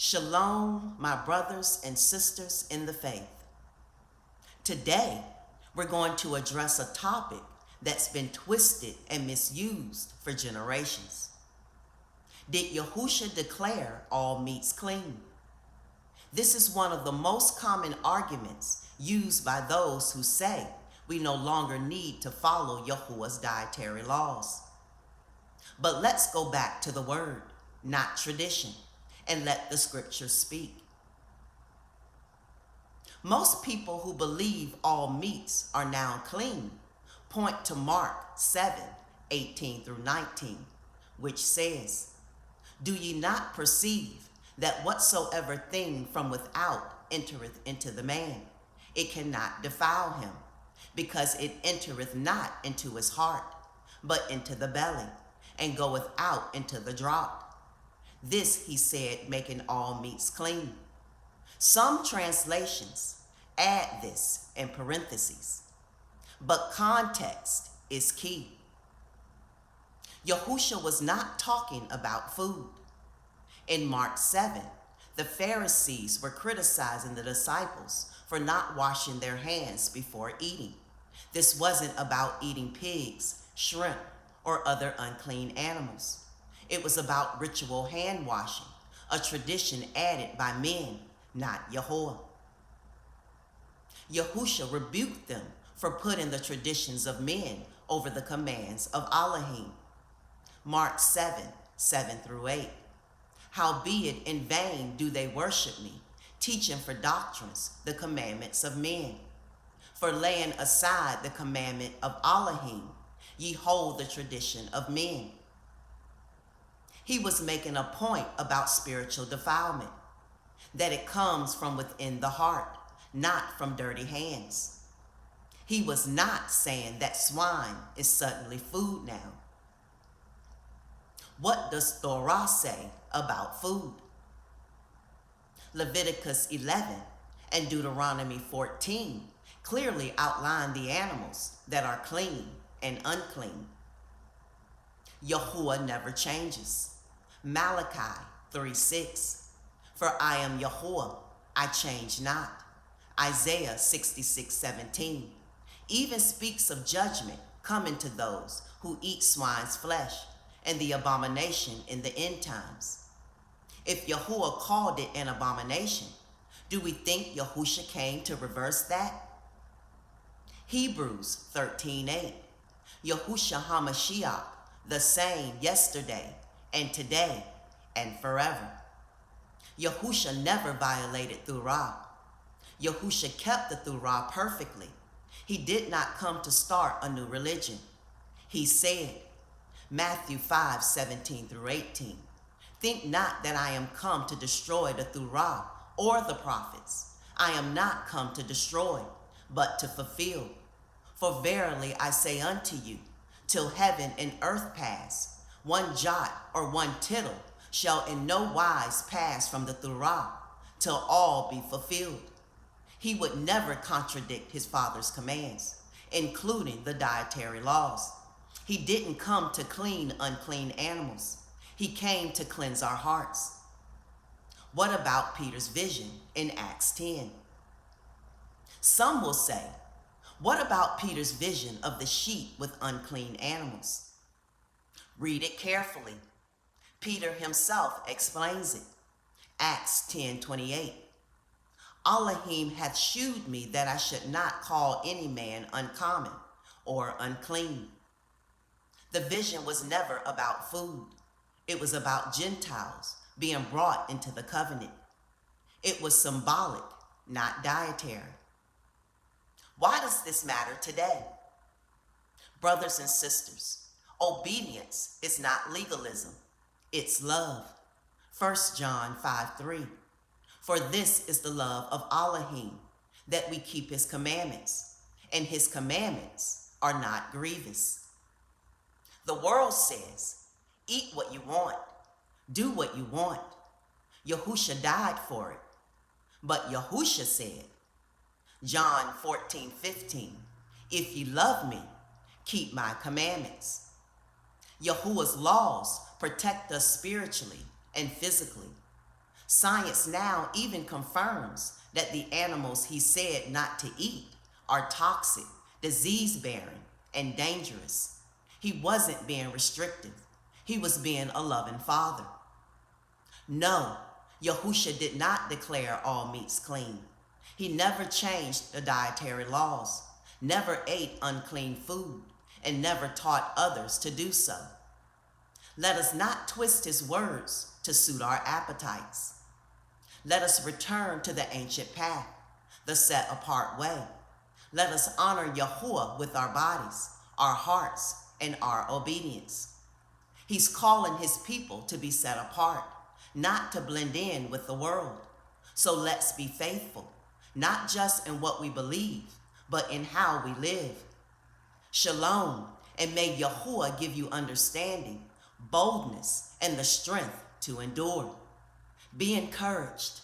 Shalom, my brothers and sisters in the faith. Today, we're going to address a topic that's been twisted and misused for generations. Did Yahusha declare all meats clean? This is one of the most common arguments used by those who say we no longer need to follow Yahuwah's dietary laws. But let's go back to the word, not tradition, and let the scriptures speak. Most people who believe all meats are now clean point to Mark 7:18 through 19, which says, "Do ye not perceive that whatsoever thing from without entereth into the man, it cannot defile him, because it entereth not into his heart, but into the belly, and goeth out into the draught? This he said, making all meats clean." Some translations add this in parentheses, but context is key. Yahusha was not talking about food. In Mark 7, the Pharisees were criticizing the disciples for not washing their hands before eating. This wasn't about eating pigs, shrimp, or other unclean animals. It was about ritual hand washing, a tradition added by men, not Yahuwah. Yahusha rebuked them for putting the traditions of men over the commands of Elohim. Mark 7:7 through 8. "Howbeit in vain do they worship me, teaching for doctrines the commandments of men. For laying aside the commandment of Elohim, ye hold the tradition of men." He was making a point about spiritual defilement, that it comes from within the heart, not from dirty hands. He was not saying that swine is suddenly food now. What does Torah say about food? Leviticus 11 and Deuteronomy 14 clearly outline the animals that are clean and unclean. Yahuwah never changes. Malachi 3:6, "For I am Yahuwah, I change not." Isaiah 66:17 even speaks of judgment coming to those who eat swine's flesh and the abomination in the end times. If Yahuwah called it an abomination, do we think Yahusha came to reverse that? Hebrews 13:8, "Yahusha HaMashiach, the same yesterday and today and forever." Yahusha never violated Torah. Yahusha kept the Torah perfectly. He did not come to start a new religion. He said, Matthew 5:17 through 18, "Think not that I am come to destroy the Torah or the prophets. I am not come to destroy, but to fulfill. For verily I say unto you, till heaven and earth pass, one jot or one tittle shall in no wise pass from the Torah, till all be fulfilled." He would never contradict his Father's commands, including the dietary laws. He didn't come to clean unclean animals. He came to cleanse our hearts. What about Peter's vision in Acts 10? Some will say, what about Peter's vision of the sheep with unclean animals? Read it carefully. Peter himself explains it. Acts 10:28. "Elohim hath shewed me that I should not call any man uncommon or unclean." The vision was never about food. It was about Gentiles being brought into the covenant. It was symbolic, not dietary. Why does this matter today? Brothers and sisters, obedience is not legalism. It's love. 1 John 5:3. "For this is the love of Elohim, that we keep his commandments, and his commandments are not grievous." The world says, eat what you want, do what you want. Yahusha died for it. But Yahusha said, John 14:15, "If you love me, keep my commandments." Yahuwah's laws protect us spiritually and physically. Science now even confirms that the animals he said not to eat are toxic, disease-bearing, and dangerous. He wasn't being restrictive. He was being a loving father. No, Yahusha did not declare all meats clean. He never changed the dietary laws, never ate unclean food, and never taught others to do so. Let us not twist his words to suit our appetites. Let us return to the ancient path, the set-apart way. Let us honor Yahuwah with our bodies, our hearts, and our obedience. He's calling his people to be set apart, not to blend in with the world. So let's be faithful, not just in what we believe, but in how we live. Shalom, and may Yahuwah give you understanding, boldness, and the strength to endure. Be encouraged.